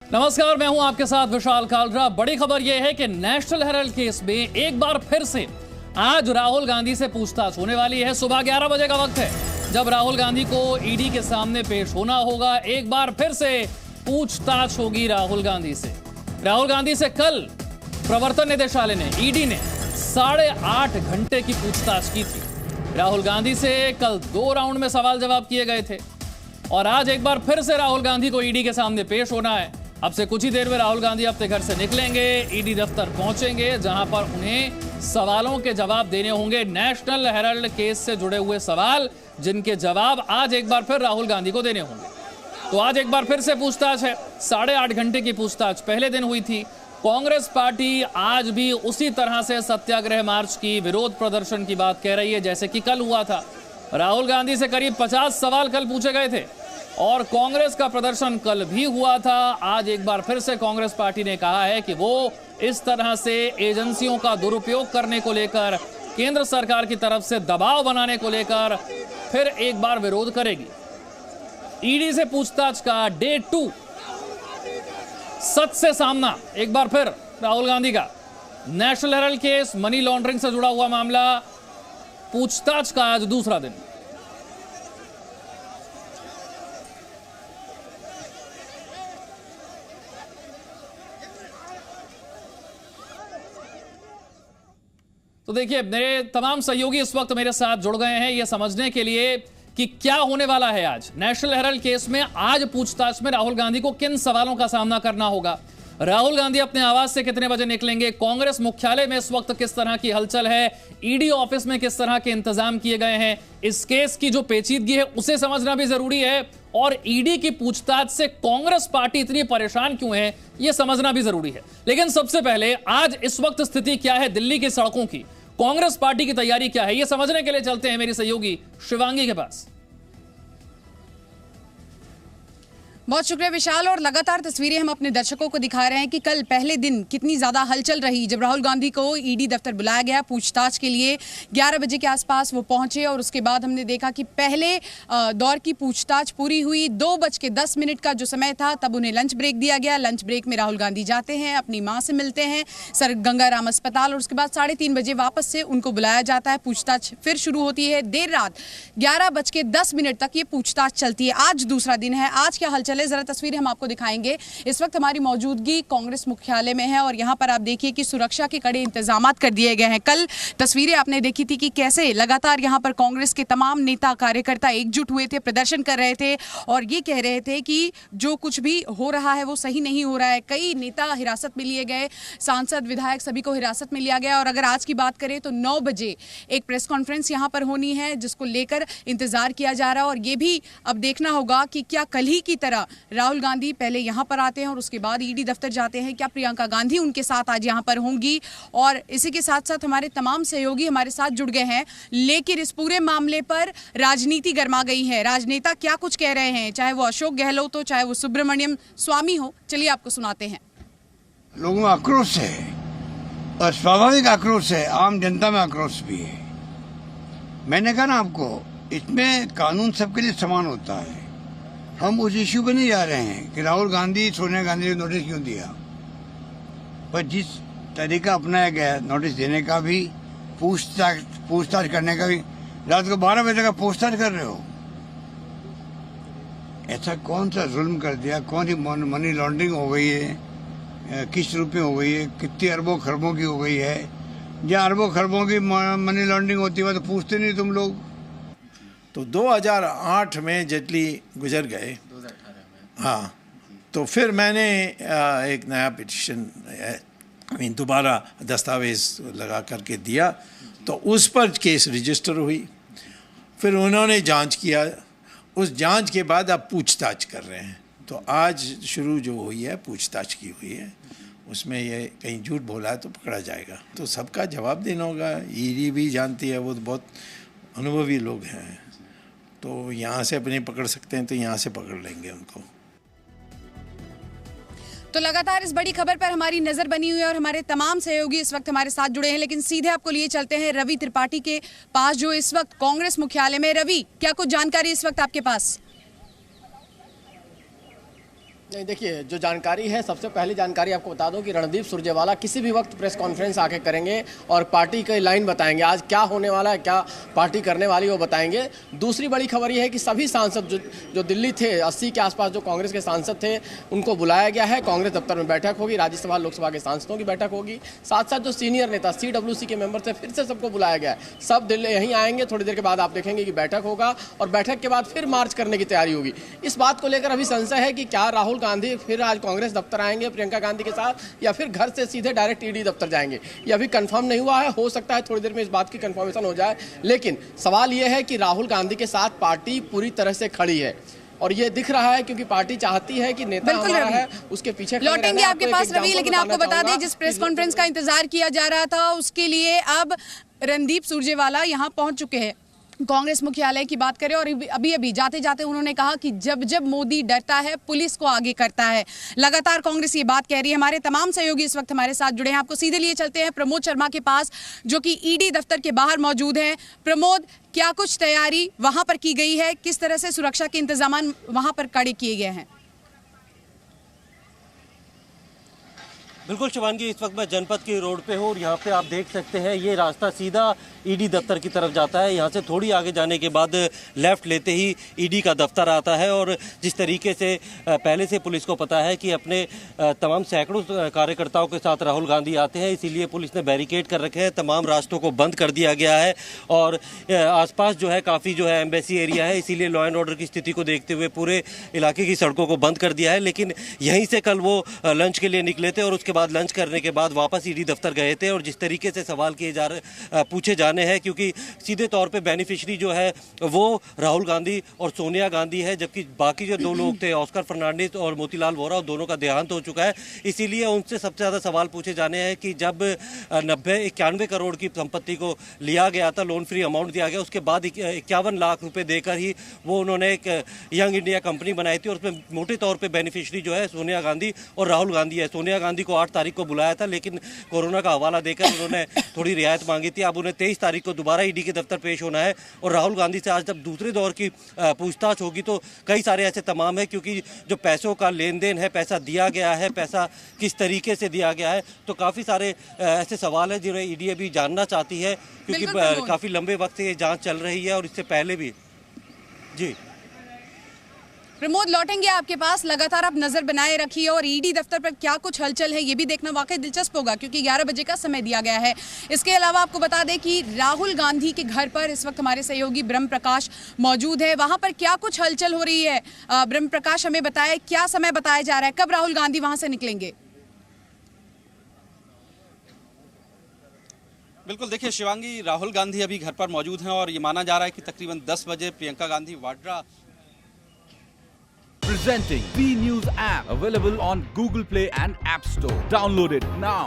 नमस्कार, मैं हूं आपके साथ विशाल कालरा। बड़ी खबर यह है कि नेशनल हेराल्ड केस में एक बार फिर से आज राहुल गांधी से पूछताछ होने वाली है। सुबह 11 बजे का वक्त है जब राहुल गांधी को ईडी के सामने पेश होना होगा। एक बार फिर से पूछताछ होगी राहुल गांधी से। राहुल गांधी से कल प्रवर्तन निदेशालय ने, ईडी ने 8.5 घंटे की पूछताछ की थी। राहुल गांधी से कल 2 राउंड में सवाल जवाब किए गए थे और आज एक बार फिर से राहुल गांधी को ईडी के सामने पेश होना है। अब से कुछ ही देर में राहुल गांधी अपने घर से निकलेंगे, ईडी दफ्तर पहुंचेंगे, जहां पर उन्हें सवालों के जवाब देने होंगे। नेशनल हेराल्ड केस से जुड़े हुए सवाल, जिनके जवाब आज एक बार फिर राहुल गांधी को देने होंगे। तो आज एक बार फिर से पूछताछ है। 8.5 घंटे की पूछताछ पहले दिन हुई थी। कांग्रेस पार्टी आज भी उसी तरह से सत्याग्रह मार्च की, विरोध प्रदर्शन की बात कह रही है जैसे कि कल हुआ था। राहुल गांधी से करीब 50 सवाल कल पूछे गए थे और कांग्रेस का प्रदर्शन कल भी हुआ था। आज एक बार फिर से कांग्रेस पार्टी ने कहा है कि वो इस तरह से एजेंसियों का दुरुपयोग करने को लेकर, केंद्र सरकार की तरफ से दबाव बनाने को लेकर फिर एक बार विरोध करेगी। ईडी से पूछताछ का डे 2, सच से सामना एक बार फिर राहुल गांधी का। National Herald case, money laundering से जुड़ा हुआ मामला, पूछताछ का आज दूसरा दिन। तो देखिए, मेरे तमाम सहयोगी इस वक्त मेरे साथ जुड़ गए हैं ये समझने के लिए कि क्या होने वाला है आज नेशनल हेराल्ड केस में। आज पूछताछ में राहुल गांधी को किन सवालों का सामना करना होगा, राहुल गांधी अपने आवास से कितने बजे निकलेंगे, कांग्रेस मुख्यालय में इस वक्त किस तरह की हलचल है, ईडी ऑफिस में किस तरह के इंतजाम किए गए हैं, इस केस की जो पेचीदगी है उसे समझना भी जरूरी है और ईडी की पूछताछ से कांग्रेस पार्टी इतनी परेशान क्यों है यह समझना भी जरूरी है। लेकिन सबसे पहले आज इस वक्त स्थिति क्या है दिल्ली की सड़कों की, कांग्रेस पार्टी की तैयारी क्या है, यह समझने के लिए चलते हैं मेरी सहयोगी शिवांगी के पास। बहुत शुक्रिया विशाल। और लगातार तस्वीरें हम अपने दर्शकों को दिखा रहे हैं कि कल पहले दिन कितनी ज्यादा हलचल रही जब राहुल गांधी को ईडी दफ्तर बुलाया गया पूछताछ के लिए। 11 बजे के आसपास वो पहुंचे और उसके बाद हमने देखा कि पहले दौर की पूछताछ पूरी हुई। 2:10 का जो समय था तब उन्हें लंच ब्रेक दिया गया। लंच ब्रेक में राहुल गांधी जाते हैं, अपनी मां से मिलते हैं सर गंगाराम अस्पताल और उसके बाद 3:30 बजे वापस से उनको बुलाया जाता है। पूछताछ फिर शुरू होती है। देर रात 11:10 तक ये पूछताछ चलती है। आज दूसरा दिन है। आज क्या हलचल, जरा तस्वीरें हम आपको दिखाएंगे। इस वक्त हमारी मौजूदगी कांग्रेस मुख्यालय में है और यहां पर आप देखिए कि सुरक्षा के कड़े इंतजामात कर दिए गए हैं। कल तस्वीरें आपने देखी थी कि कैसे लगातार यहां पर कांग्रेस के तमाम नेता कार्यकर्ता एकजुट हुए थे, प्रदर्शन कर रहे थे और ये कह रहे थे कि जो कुछ भी हो रहा है वो सही नहीं हो रहा है। कई नेता हिरासत में लिए गए, सांसद विधायक सभी को हिरासत में लिया गया। और अगर आज की बात करें तो 9 बजे एक प्रेस कॉन्फ्रेंस यहां पर होनी है जिसको लेकर इंतजार किया जा रहा है। और ये भी अब देखना होगा कि क्या कल ही की तरह राहुल गांधी पहले यहां पर आते हैं और उसके बाद ईडी दफ्तर जाते हैं, क्या प्रियंका गांधी उनके साथ आज यहां पर होंगी। और इसी के साथ साथ हमारे तमाम सहयोगी हमारे साथ जुड़ गए हैं। लेकिन इस पूरे मामले पर राजनीति गर्मा गई है। राजनेता क्या कुछ कह रहे हैं, चाहे वो अशोक गहलोत हो, चाहे वो सुब्रमण्यम स्वामी हो, चलिए आपको सुनाते हैं। लोगों में आक्रोश है और स्वाभाविक आक्रोश है, आम जनता में आक्रोश भी है। मैंने कहा ना आपको, इसमें कानून सबके लिए समान होता है। हम उस इश्यू पे नहीं जा रहे हैं कि राहुल गांधी सोनिया गांधी को नोटिस क्यों दिया, पर जिस तरीका अपनाया गया नोटिस देने का भी, पूछताछ करने का भी, रात को 12 बजे का पूछताछ कर रहे हो, ऐसा कौन सा जुल्म कर दिया, कौन सी मनी लॉन्ड्रिंग हो गई है, किस रूप में हो गई है, कितनी अरबों खरबों की हो गई है। जहाँ अरबों खरबों की मनी लॉन्ड्रिंग होती है तो पूछते नहीं तुम लोग। तो 2008 में जेटली गुजर गए, 2018 में, हाँ, तो फिर मैंने एक नया पिटिशन दोबारा दस्तावेज लगा करके दिया, तो उस पर केस रजिस्टर हुई। फिर उन्होंने जांच किया, उस जांच के बाद अब पूछताछ कर रहे हैं। तो आज शुरू जो हुई है पूछताछ की हुई है, उसमें ये कहीं झूठ बोला है तो पकड़ा जाएगा, तो सबका जवाब देना होगा। ईडी भी जानती है, वो बहुत अनुभवी लोग हैं, तो यहाँ से अपने पकड़ सकते हैं तो यहाँ से पकड़ लेंगे उनको। तो लगातार इस बड़ी खबर पर हमारी नजर बनी हुई है और हमारे तमाम सहयोगी इस वक्त हमारे साथ जुड़े हैं। लेकिन सीधे आपको लिए चलते हैं रवि त्रिपाठी के पास जो इस वक्त कांग्रेस मुख्यालय में। रवि, क्या कुछ जानकारी इस वक्त आपके पास? नहीं, देखिए जो जानकारी है, सबसे पहली जानकारी आपको बता दूं कि रणदीप सुरजेवाला किसी भी वक्त प्रेस कॉन्फ्रेंस आके करेंगे और पार्टी की लाइन बताएंगे, आज क्या होने वाला है, क्या पार्टी करने वाली वो बताएंगे। दूसरी बड़ी खबर ये है कि सभी सांसद जो दिल्ली थे, 80 के आसपास जो कांग्रेस के सांसद थे, उनको बुलाया गया है। कांग्रेस दफ्तर में बैठक होगी, राज्यसभा लोकसभा के सांसदों की बैठक होगी, साथ साथ जो सीनियर नेता CWC के मेंबर थे, फिर से सबको बुलाया गया है। सब दिल्ली यहीं आएंगे, थोड़ी देर के बाद आप देखेंगे कि बैठक होगा और बैठक के बाद फिर मार्च करने की तैयारी होगी। इस बात को लेकर अभी संशय है कि क्या राहुल गांधी फिर आज कांग्रेस दफ्तर आएंगे प्रियंका गांधी के साथ, या फिर घर से सीधे डायरेक्ट ईडी दफ्तर जाएंगे। ये अभी कंफर्म नहीं हुआ है, हो सकता है थोड़ी देर में इस बात की कंफर्मेशन हो जाए। लेकिन सवाल यह है कि राहुल गांधी के साथ पार्टी पूरी तरह से खड़ी है और ये दिख रहा है क्योंकि पार्टी चाहती है कि नेता हमारा है उसके पीछे लौटेंगे आपके पास रवि, लेकिन आपको बता दें जिस प्रेस कॉन्फ्रेंस का इंतजार किया जा रहा था उसके लिए अब रणदीप सुरजेवाला यहां पहुंच चुके हैं। कांग्रेस मुख्यालय की बात करें और अभी जाते जाते उन्होंने कहा कि जब जब मोदी डरता है पुलिस को आगे करता है। लगातार कांग्रेस ये बात कह रही है। हमारे तमाम सहयोगी इस वक्त हमारे साथ जुड़े हैं, आपको सीधे लिए चलते हैं प्रमोद शर्मा के पास जो कि ईडी दफ्तर के बाहर मौजूद हैं। प्रमोद, क्या कुछ तैयारी वहां पर की गई है, किस तरह से सुरक्षा के इंतजाम वहां पर कड़े किए गए हैं? बिल्कुल शिवांगी, इस वक्त मैं जनपद की रोड पे हूँ और यहाँ पे आप देख सकते हैं ये रास्ता सीधा ईडी दफ्तर की तरफ जाता है। यहाँ से थोड़ी आगे जाने के बाद लेफ्ट लेते ही ईडी का दफ्तर आता है और जिस तरीके से पहले से पुलिस को पता है कि अपने तमाम सैकड़ों कार्यकर्ताओं के साथ राहुल गांधी आते हैं, इसीलिए पुलिस ने बैरिकेड कर रखे हैं, तमाम रास्तों को बंद कर दिया गया है और आसपास जो है काफ़ी जो है एम्बेसी एरिया है, इसीलिए लॉ एंड ऑर्डर की स्थिति को देखते हुए पूरे इलाके की सड़कों को बंद कर दिया है। लेकिन यहीं से कल वो लंच के लिए निकले थे और उसके बाद लंच करने के बाद वापस ईडी दफ्तर गए थे और जिस तरीके से सवाल किए पूछे जाने हैं, क्योंकि सीधे तौर पे बेनिफिशियरी जो है वो राहुल गांधी और सोनिया गांधी है, जबकि बाकी जो दो लोग थे ऑस्कर फर्नांडिस और मोतीलाल वोरा, दोनों का देहांत हो चुका है। इसीलिए उनसे सबसे ज़्यादा सवाल पूछे जाने हैं कि जब 91 करोड़ की संपत्ति को लिया गया था, लोन फ्री अमाउंट दिया गया, उसके बाद 51 लाख रुपए देकर ही वो उन्होंने एक यंग इंडिया कंपनी बनाई थी और उसमें मोटे तौर पर बेनिफिशियरी जो है सोनिया गांधी और राहुल गांधी है। सोनिया गांधी को 8 तारीख को बुलाया था, लेकिन कोरोना का हवाला देकर उन्होंने थोड़ी रियायत मांगी थी। अब उन्हें 23 तारीख को दोबारा ईडी के दफ्तर पेश होना है और राहुल गांधी से आज जब दूसरे दौर की पूछताछ होगी तो कई सारे ऐसे तमाम है, क्योंकि जो पैसों का लेन देन है, पैसा दिया गया है, पैसा किस तरीके से दिया गया है, तो काफ़ी सारे ऐसे सवाल हैं जिन्हें ईडी अभी जानना चाहती है, क्योंकि काफ़ी लंबे वक्त से ये जाँच चल रही है और इससे पहले भी। जी प्रमोद, लौटेंगे आपके पास। लगातार आप नजर बनाए रखिए और ईडी दफ्तर पर क्या कुछ हलचल है ये भी देखना वाकई दिलचस्प होगा, क्योंकि 11 बजे का समय दिया गया है। इसके अलावा आपको बता दें कि राहुल गांधी के घर पर इस वक्त हमारे सहयोगी ब्रह्म प्रकाश मौजूद है। वहां पर क्या कुछ हलचल हो रही है, ब्रह्म प्रकाश हमें बताए, क्या समय बताया जा रहा है, कब राहुल गांधी वहां से निकलेंगे? बिल्कुल, देखिए शिवांगी, राहुल गांधी अभी घर पर मौजूद हैं और ये माना जा रहा है कि तकरीबन 10 बजे Priyanka Gandhi Vadra. Presenting B News app available on Google Play and App Store. Download it now.